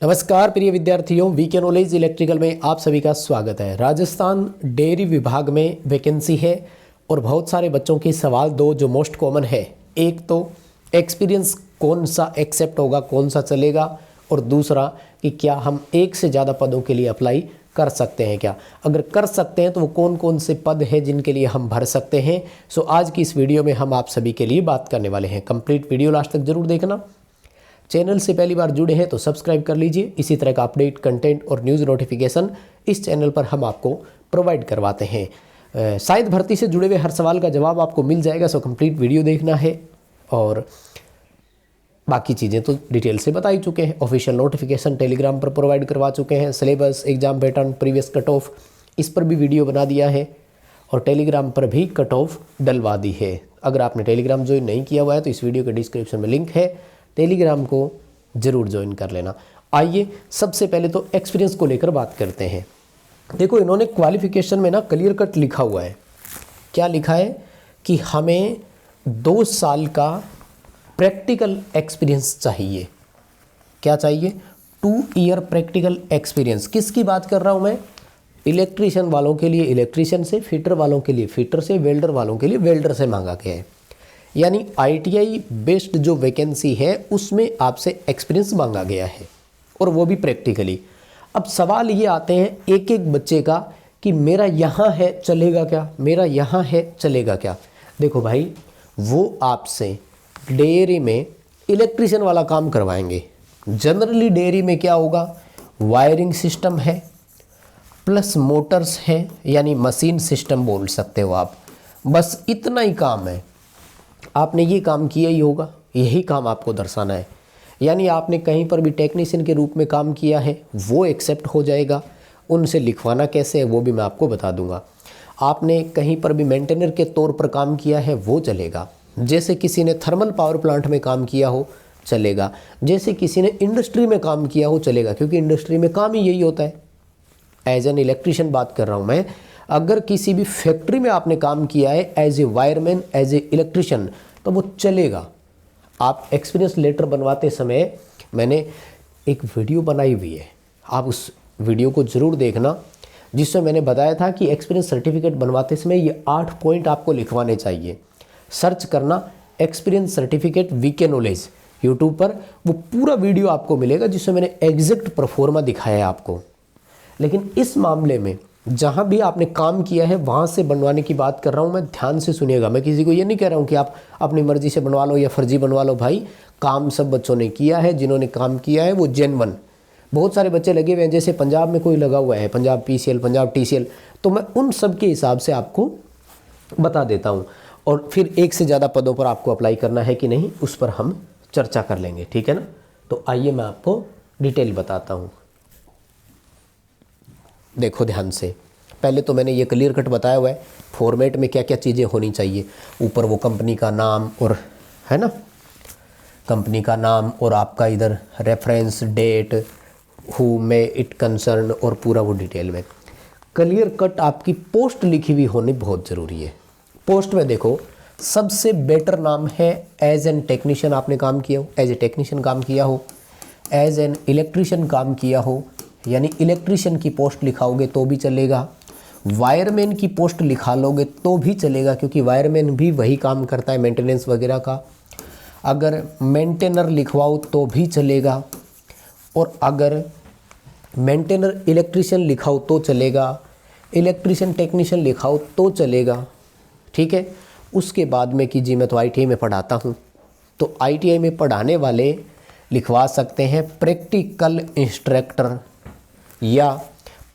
नमस्कार प्रिय विद्यार्थियों, वीके नॉलेज इलेक्ट्रिकल में आप सभी का स्वागत है। राजस्थान डेयरी विभाग में वैकेंसी है और बहुत सारे बच्चों के सवाल दो जो मोस्ट कॉमन है। एक तो एक्सपीरियंस कौन सा एक्सेप्ट होगा, कौन सा चलेगा, और दूसरा कि क्या हम एक से ज़्यादा पदों के लिए अप्लाई कर सकते हैं क्या। अगर कर सकते हैं तो वो कौन कौन से पद हैं जिनके लिए हम भर सकते हैं। सो आज की इस वीडियो में हम आप सभी के लिए बात करने वाले हैं। कंप्लीट वीडियो लास्ट तक जरूर देखना। चैनल से पहली बार जुड़े हैं तो सब्सक्राइब कर लीजिए। इसी तरह का अपडेट, कंटेंट और न्यूज़ नोटिफिकेशन इस चैनल पर हम आपको प्रोवाइड करवाते हैं। शायद भर्ती से जुड़े हुए हर सवाल का जवाब आपको मिल जाएगा। सो कंप्लीट वीडियो देखना है और बाकी चीज़ें तो डिटेल से बता ही चुके हैं। ऑफिशियल नोटिफिकेशन टेलीग्राम पर प्रोवाइड करवा चुके हैं। Syllabus, exam pattern, previous cut off, इस पर भी वीडियो बना दिया है और टेलीग्राम पर भी कट ऑफ डलवा दी है। अगर आपने टेलीग्राम ज्वाइन नहीं किया हुआ है तो इस वीडियो के डिस्क्रिप्शन में लिंक है, टेलीग्राम को जरूर ज्वाइन कर लेना। आइए सबसे पहले तो एक्सपीरियंस को लेकर बात करते हैं। देखो, इन्होंने क्वालिफिकेशन में ना क्लियर कट लिखा हुआ है। क्या लिखा है कि हमें 2 साल का प्रैक्टिकल एक्सपीरियंस चाहिए। क्या चाहिए? 2 ईयर प्रैक्टिकल एक्सपीरियंस। किसकी बात कर रहा हूँ मैं? इलेक्ट्रीशियन वालों के लिए इलेक्ट्रीशियन से, फिटर वालों के लिए फिटर से, वेल्डर वालों के लिए वेल्डर से मांगा गया है। यानी आईटीआई बेस्ड जो वैकेंसी है उसमें आपसे एक्सपीरियंस मांगा गया है और वो भी प्रैक्टिकली। अब सवाल ये आते हैं एक एक बच्चे का कि मेरा यहाँ है चलेगा क्या, मेरा यहाँ है चलेगा क्या। देखो भाई, वो आपसे डेयरी में इलेक्ट्रीशियन वाला काम करवाएंगे। जनरली डेयरी में क्या होगा, वायरिंग सिस्टम है प्लस मोटर्स है, यानी मशीन सिस्टम बोल सकते हो आप। बस इतना ही काम है। आपने ये काम किया ही होगा, यही काम आपको दर्शाना है। यानी आपने कहीं पर भी टेक्नीशियन के रूप में काम किया है वो एक्सेप्ट हो जाएगा। उनसे लिखवाना कैसे है वो भी मैं आपको बता दूंगा। आपने कहीं पर भी मेंटेनर के तौर पर काम किया है वो चलेगा। जैसे किसी ने थर्मल पावर प्लांट में काम किया हो चलेगा, जैसे किसी ने इंडस्ट्री में काम किया हो चलेगा, क्योंकि इंडस्ट्री में काम ही यही होता है। एज एन इलेक्ट्रीशियन बात कर रहा हूँ मैं। अगर किसी भी फैक्ट्री में आपने काम किया है as a wireman, as a electrician, तो वो चलेगा। आप एक्सपीरियंस लेटर बनवाते समय मैंने एक वीडियो बनाई हुई है, आप उस वीडियो को ज़रूर देखना, जिसमें मैंने बताया था कि एक्सपीरियंस सर्टिफिकेट बनवाते समय ये 8 पॉइंट आपको लिखवाने चाहिए। सर्च करना experience certificate VK knowledge YouTube पर, वो पूरा वीडियो आपको मिलेगा जिसमें मैंने एग्जैक्ट परफॉर्मा दिखाया है आपको। लेकिन इस मामले में जहाँ भी आपने काम किया है वहाँ से बनवाने की बात कर रहा हूँ मैं। ध्यान से सुनिएगा, मैं किसी को ये नहीं कह रहा हूँ कि आप अपनी मर्जी से बनवा लो या फर्जी बनवा लो। भाई, काम सब बच्चों ने किया है, जिन्होंने काम किया है वो जेन्युइन। बहुत सारे बच्चे लगे हुए हैं, जैसे पंजाब में कोई लगा हुआ है, पंजाब पीसीएल, पंजाब टीसीएल, तो मैं उन सब के हिसाब से आपको बता देता हूँ। और फिर एक से ज़्यादा पदों पर आपको अप्लाई करना है कि नहीं, उस पर हम चर्चा कर लेंगे, ठीक है ना। तो आइए मैं आपको डिटेल बताता हूँ। देखो ध्यान से, पहले तो मैंने ये क्लियर कट बताया हुआ है फॉर्मेट में क्या क्या चीज़ें होनी चाहिए। ऊपर वो कंपनी का नाम और, है ना, कंपनी का नाम और आपका इधर reference date, who may it concern, और पूरा वो डिटेल में क्लियर कट आपकी पोस्ट लिखी हुई होनी बहुत ज़रूरी है। पोस्ट में देखो सबसे बेटर नाम है एज एन टेक्नीशियन आपने काम किया हो, एज ए टेक्नीशियन काम किया हो, एज एन इलेक्ट्रीशियन काम किया हो, यानी इलेक्ट्रीशियन की पोस्ट लिखाओगे तो भी चलेगा। वायरमैन की पोस्ट लिखा लोगे तो भी चलेगा, क्योंकि वायरमैन भी वही काम करता है मेंटेनेंस वगैरह का। अगर मेंटेनर लिखवाओ तो भी चलेगा, और अगर मेंटेनर इलेक्ट्रीशियन लिखाओ तो चलेगा, इलेक्ट्रीशियन टेक्नीशियन लिखाओ तो चलेगा, ठीक है। उसके बाद में कि जी मैं तो आईटीआई में पढ़ाता हूँ, तो आईटीआई में पढ़ाने वाले लिखवा सकते हैं प्रैक्टिकल इंस्ट्रक्टर या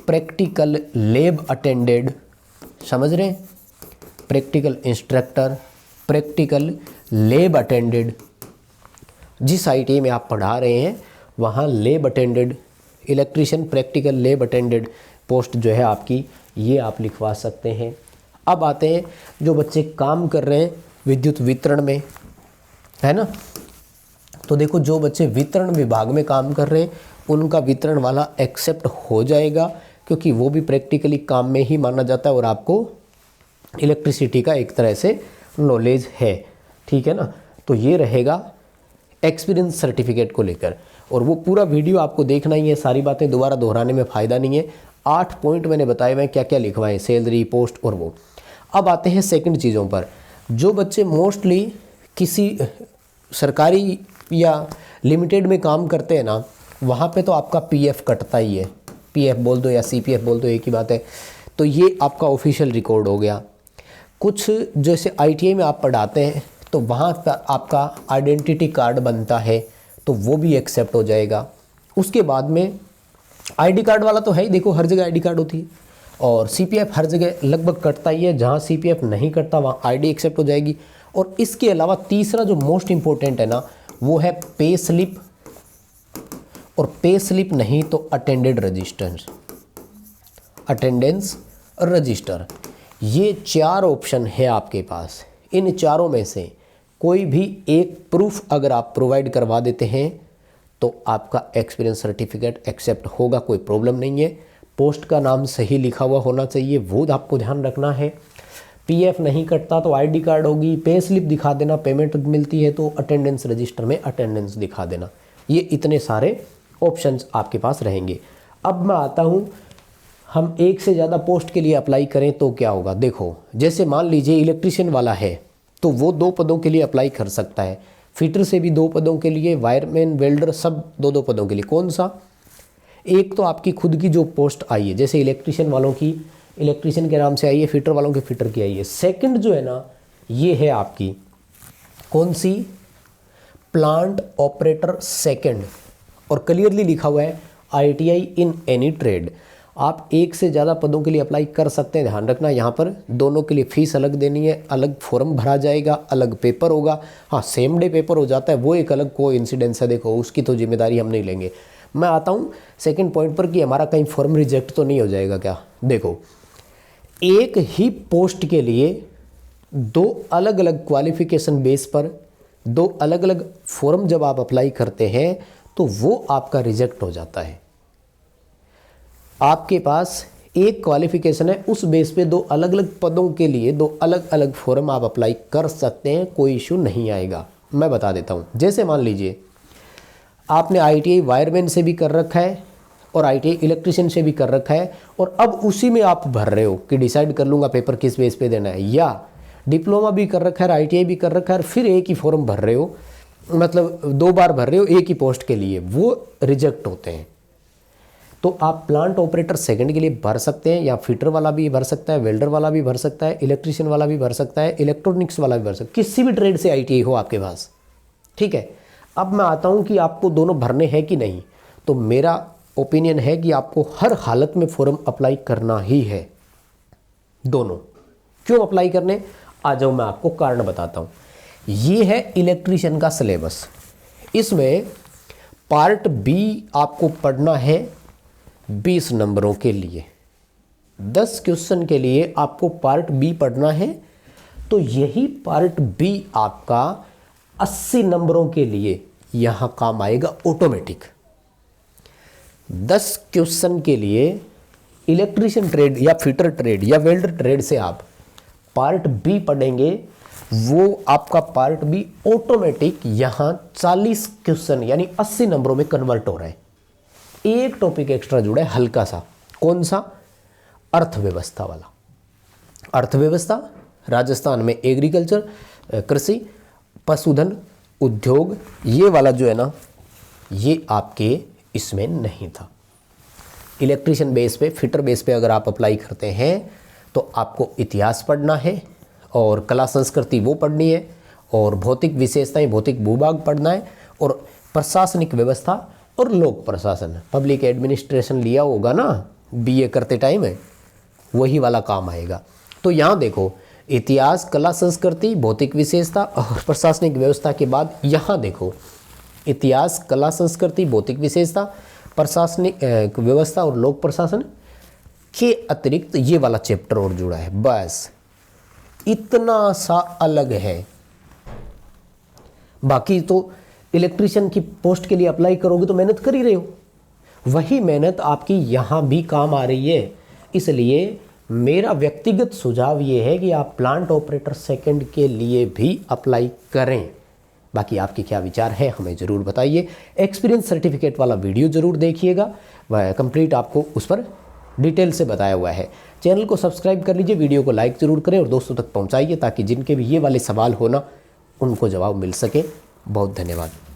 प्रैक्टिकल लैब अटेंडेड। समझ रहे हैं? Practical instructor, practical lab attended. जिस आईटीआई में आप पढ़ा रहे हैं वहाँ lab attended, electrician practical lab attended post जो है आपकी, ये आप लिखवा सकते हैं। अब आते हैं जो बच्चे काम कर रहे हैं विद्युत वितरण में, है ना। तो देखो, जो बच्चे वितरण विभाग में काम कर रहे हैं उनका वितरण वाला एक्सेप्ट हो जाएगा, क्योंकि वो भी प्रैक्टिकली काम में ही माना जाता है और आपको इलेक्ट्रिसिटी का एक तरह से नॉलेज है, ठीक है ना। तो ये रहेगा एक्सपीरियंस सर्टिफिकेट को लेकर। और वो पूरा वीडियो आपको देखना ही है, सारी बातें दोबारा दोहराने में फ़ायदा नहीं है। 8 पॉइंट मैंने बताए हुए हैं क्या क्या लिखवाएं, सैलरी, पोस्ट और वो। अब आते हैं सेकंड चीज़ों पर। जो बच्चे मोस्टली किसी सरकारी या लिमिटेड में काम करते हैं ना, वहाँ पे तो आपका पीएफ कटता ही है, पीएफ बोल दो या सीपीएफ बोल दो, एक ही बात है। तो ये आपका ऑफिशियल रिकॉर्ड हो गया। कुछ जैसे आईटीआई में आप पढ़ाते हैं तो वहाँ पर आपका आइडेंटिटी कार्ड बनता है, तो वो भी एक्सेप्ट हो जाएगा। उसके बाद में आईडी कार्ड वाला तो है ही, देखो हर जगह आईडी कार्ड होती है, और सीपीएफ हर जगह लगभग कटता ही है। जहाँ सीपीएफ नहीं कटता वहाँ आईडी एक्सेप्ट हो जाएगी। और इसके अलावा तीसरा जो मोस्ट इम्पोर्टेंट है ना, वो है पे स्लिप, और पे स्लिप नहीं तो अटेंडेंस रजिस्टर। ये 4 ऑप्शन है आपके पास। इन चारों में से कोई भी एक प्रूफ अगर आप प्रोवाइड करवा देते हैं तो आपका एक्सपीरियंस सर्टिफिकेट एक्सेप्ट होगा, कोई प्रॉब्लम नहीं है। पोस्ट का नाम सही लिखा हुआ होना चाहिए, वो आपको ध्यान रखना है। पीएफ नहीं कटता तो आईडी कार्ड होगी, पे स्लिप दिखा देना, पेमेंट मिलती है तो अटेंडेंस रजिस्टर में अटेंडेंस दिखा देना। ये इतने सारे ऑप्शंस आपके पास रहेंगे। अब मैं आता हूँ, हम एक से ज़्यादा पोस्ट के लिए अप्लाई करें तो क्या होगा। देखो जैसे मान लीजिए इलेक्ट्रीशियन वाला है तो वो 2 पदों के लिए अप्लाई कर सकता है, फिटर से भी 2 पदों के लिए, वायरमैन, वेल्डर सब 2-2 पदों के लिए। कौन सा? एक तो आपकी खुद की जो पोस्ट आई है, जैसे इलेक्ट्रीशियन वालों की इलेक्ट्रीशियन के नाम से आई है, फिटर वालों की फिटर की आई है। सेकंड जो है ना, ये है आपकी कौन सी? प्लांट ऑपरेटर सेकंड, और क्लियरली लिखा हुआ है आईटीआई इन एनी ट्रेड। आप एक से ज़्यादा पदों के लिए अप्लाई कर सकते हैं। ध्यान रखना यहाँ पर दोनों के लिए फ़ीस अलग देनी है, अलग फॉर्म भरा जाएगा, अलग पेपर होगा। हाँ, सेम डे पेपर हो जाता है, वो एक अलग कोई इंसिडेंस है, देखो उसकी तो जिम्मेदारी हम नहीं लेंगे। मैं आता हूँ सेकंड पॉइंट पर कि हमारा कहीं फॉर्म रिजेक्ट तो नहीं हो जाएगा क्या। देखो एक ही पोस्ट के लिए 2 अलग अलग क्वालिफिकेशन बेस पर 2 अलग अलग फॉर्म जब आप अप्लाई करते हैं तो वो आपका रिजेक्ट हो जाता है। आपके पास एक क्वालिफिकेशन है, उस बेस पे 2 अलग अलग पदों के लिए 2 अलग अलग फॉर्म आप अप्लाई कर सकते हैं, कोई इशू नहीं आएगा। मैं बता देता हूँ। जैसे मान लीजिए आपने आईटीआई वायरमैन से भी कर रखा है और आईटीआई इलेक्ट्रीशियन से भी कर रखा है, और अब उसी में आप भर रहे हो कि डिसाइड कर लूँगा पेपर किस बेस पे देना है, या डिप्लोमा भी कर रखा है, आईटीआई भी कर रखा है, फिर एक ही फॉर्म भर रहे हो, मतलब 2 बार भर रहे हो एक ही पोस्ट के लिए, वो रिजेक्ट होते हैं। तो आप प्लांट ऑपरेटर सेकंड के लिए भर सकते हैं, या फिटर वाला भी भर सकता है, वेल्डर वाला भी भर सकता है, इलेक्ट्रीशियन वाला भी भर सकता है, इलेक्ट्रॉनिक्स वाला भी भर सकता है, किसी भी ट्रेड से आईटीआई हो आपके पास। ठीक है, अब मैं आता हूं कि आपको दोनों भरने हैं कि नहीं। तो मेरा ओपिनियन है कि आपको हर हालत में फॉर्म अप्लाई करना ही है, दोनों। क्यों अप्लाई करने, आ जाओ मैं आपको कारण बताता हूं। ये है इलेक्ट्रीशियन का सिलेबस। इसमें पार्ट बी आपको पढ़ना है 20 नंबरों के लिए। 10 क्वेश्चन के लिए आपको पार्ट बी पढ़ना है, तो यही पार्ट बी आपका 80 नंबरों के लिए यहां काम आएगा ऑटोमेटिक। 10 क्वेश्चन के लिए इलेक्ट्रीशियन ट्रेड या फिटर ट्रेड या वेल्डर ट्रेड से आप पार्ट बी पढ़ेंगे, वो आपका पार्ट बी ऑटोमेटिक यहां 40 क्वेश्चन यानी 80 नंबरों में कन्वर्ट हो रहा है। एक टॉपिक एक्स्ट्रा जुड़ा है हल्का सा, कौन सा? अर्थव्यवस्था वाला। अर्थव्यवस्था राजस्थान में एग्रीकल्चर, कृषि, पशुधन, उद्योग, ये वाला जो है ना, ये आपके इसमें नहीं था। इलेक्ट्रीशियन बेस पे, फिटर बेस पे अगर आप अप्लाई करते हैं तो आपको इतिहास पढ़ना है, और कला संस्कृति वो पढ़नी है, और भौतिक विशेषताएं, भौतिक भूभाग पढ़ना है, और प्रशासनिक व्यवस्था और लोक प्रशासन, पब्लिक एडमिनिस्ट्रेशन लिया होगा ना बीए करते टाइम है, वही वाला काम आएगा। तो यहाँ देखो इतिहास, कला संस्कृति, भौतिक विशेषता और प्रशासनिक व्यवस्था के बाद यहाँ देखो इतिहास, कला संस्कृति, भौतिक विशेषता, प्रशासनिक व्यवस्था और लोक प्रशासन के अतिरिक्त ये वाला चैप्टर और जुड़ा है। बस इतना सा अलग है। बाकी तो इलेक्ट्रीशियन की पोस्ट के लिए अप्लाई करोगे तो मेहनत कर ही रहे हो, वही मेहनत आपकी यहाँ भी काम आ रही है। इसलिए मेरा व्यक्तिगत सुझाव ये है कि आप प्लांट ऑपरेटर सेकंड के लिए भी अप्लाई करें। बाकी आपके क्या विचार है हमें ज़रूर बताइए। एक्सपीरियंस सर्टिफिकेट वाला वीडियो ज़रूर देखिएगा, वह कंप्लीट आपको उस पर डिटेल से बताया हुआ है। चैनल को सब्सक्राइब कर लीजिए, वीडियो को लाइक ज़रूर करें और दोस्तों तक पहुंचाइए ताकि जिनके भी ये वाले सवाल हो ना उनको जवाब मिल सके। बहुत धन्यवाद।